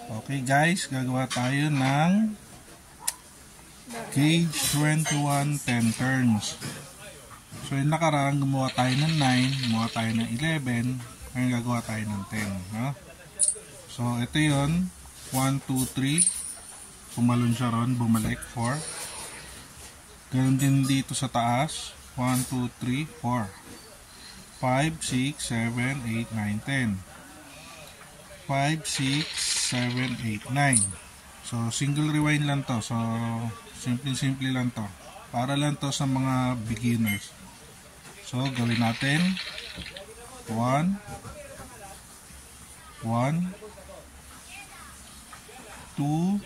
Okay guys, gagawa tayo ng cage 21 10 turns. So yung nakaraan gumawa tayo ng 9, gumawa tayo ng 11, ngayon gagawa tayo ng 10, no? So ito yun, 1, 2, 3, pumalun siya ron, bumalik 4. Ganun din dito sa taas, 1, 2, 3, 4, 5, 6, 7, 8, 9, 10, 5, 6, 7, 8, 9. So single rewind lang to, so simple lang to, para lang to sa mga beginners. So gawin natin 1, 1, 2,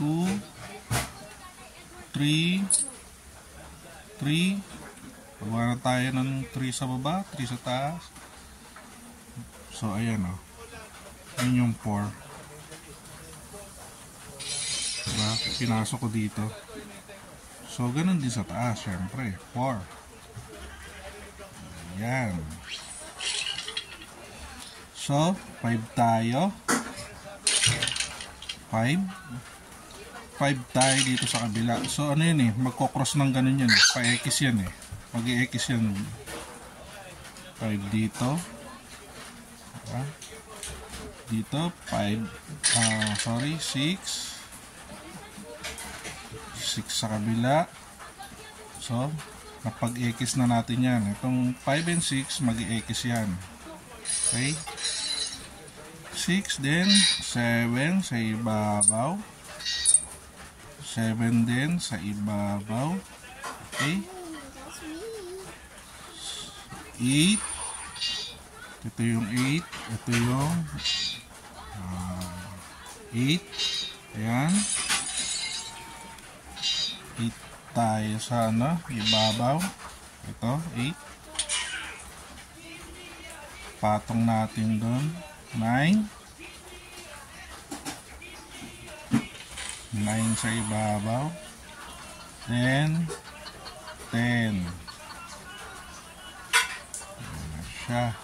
2, 3, 3. Pagawa na tayo ng 3 sa baba, 3 sa taas. So ayan o, yun yung 4. Diba? Pinasok ko dito. So ganun din sa taas, syempre 4. Ayan. So 5 tayo, 5 tayo dito sa kabila. So ano yun eh, magkocross ng ganun yan, pa-X yan eh, mag-i-X yan. 5 dito, diba? Dito 5, 6 sa kabila. So napag-X na natin yan. Itong 5 and 6 mag-i-X yan. Okay, 6 din, 7 sa ibabaw, 7 din sa ibabaw. Okay, 8, ito yung 8, ito yung 8. Ayan, 8 tayo sa ibabaw. Ito 8, patong natin doon. 9 sa ibabaw, then 10. Ayan na siya.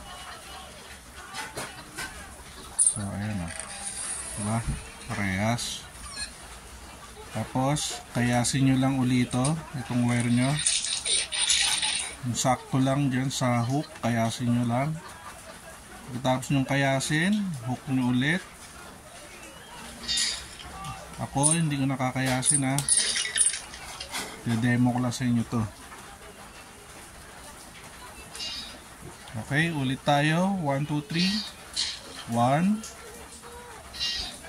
So ayan o, diba? Parehas. Tapos kayasin nyo lang ulito itong wire nyo, yung sakto lang dyan sa hook, kayasin nyo lang. Pagkatapos nyong kayasin, hook nyo ulit. Ako hindi ko nakakayasin ha, i-demo ko lang sa inyo to. Okay, ulit tayo. 1, 2, 3, 1,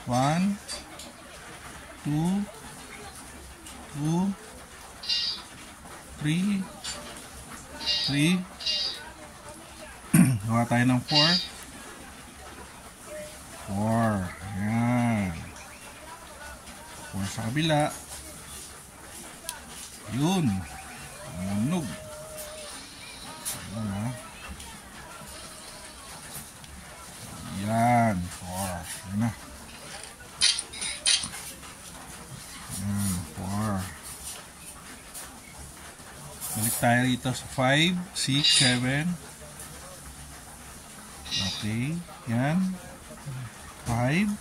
1, 2, 2, 3, 3. Gawa tayo ng 4. 4. Ayan. 4 sa kabila. Yun. Manog. Ayan ha. Ayan. 4. Ayan na. Ayan. 4. Balik tayo rito sa 5, 6, 7. Okay, yan. 5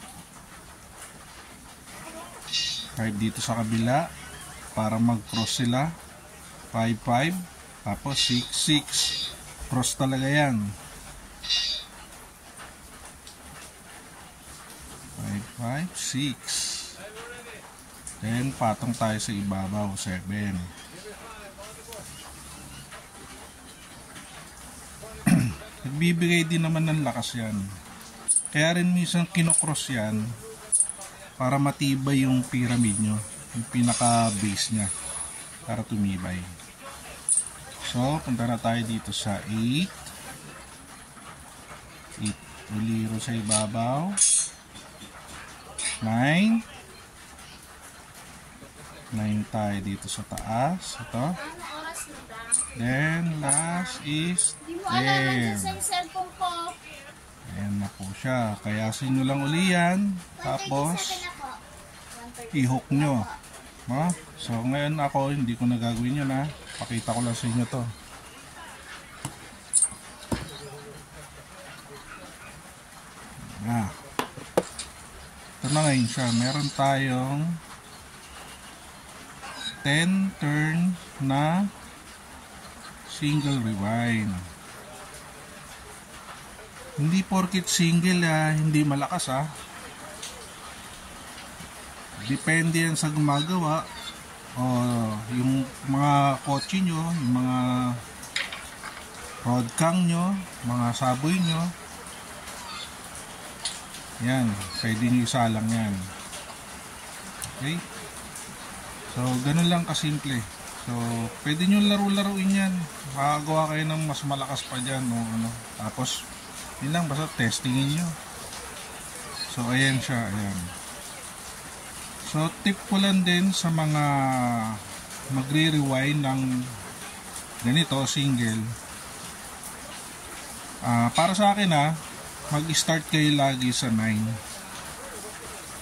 dito sa kabila para mag-cross sila. 5, 5. Tapos 6, 6. Cross talaga yan. 5, 5, 6. Then patong tayo sa ibabaw. 7. Nagbibigay din naman ng lakas yan. Kaya rin minsan kinocross yan para matibay yung pyramid nyo, yung pinaka base nya, para tumibay. So punta na tayo dito sa 8. 8 uliro sa ibabaw. 9 tayo dito sa taas. Ito. Then last is 10. Ayan na po siya. Kayasin nyo lang uli yan. Tapos i-hook nyo. So ngayon ako hindi ko nagagawin yun ha. Pakita ko lang sa inyo to. ito na ngayon siya. Meron tayong 10 turn na single rewind. Hindi porkit single hindi malakas Depende yan sa gumagawa o yung mga kotse nyo, yung mga road cang nyo, mga saboy nyo. Yan, pwede nyo isalang yan. Okay? So, ganun lang kasimple. So, pwede nyo laro-laruin yan. Makagawa kayo ng mas malakas pa dyan. Tapos, yun lang, basta testingin nyo. So, ayan siya. Ayan. So, tip ko lang din sa mga magre-rewind ng ganito, single. Para sa akin mag-start kayo lagi sa 9.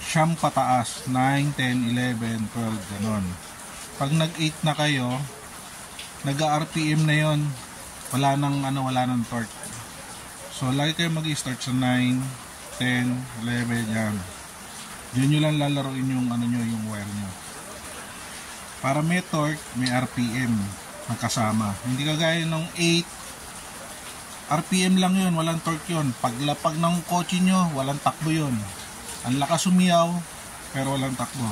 Siyam pataas. 9, 10, 11, 12, ganon. Pag nag-8 na kayo, nag-RPM na yon. Wala nang torque. So, lagi kayo mag-start sa 9, 10, 11, yan. Diyan nyo lang lalaroin yung yung wire nyo. Para may torque, may RPM magkasama. Hindi kagaya ng 8, RPM lang yun, walang torque yun. Paglapag ng kotse nyo, walang takbo yun. Ang lakas sumiyaw, pero walang takbo.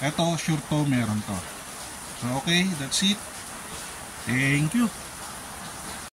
Eto, sure to, meron to. So, okay, that's it. Thank you.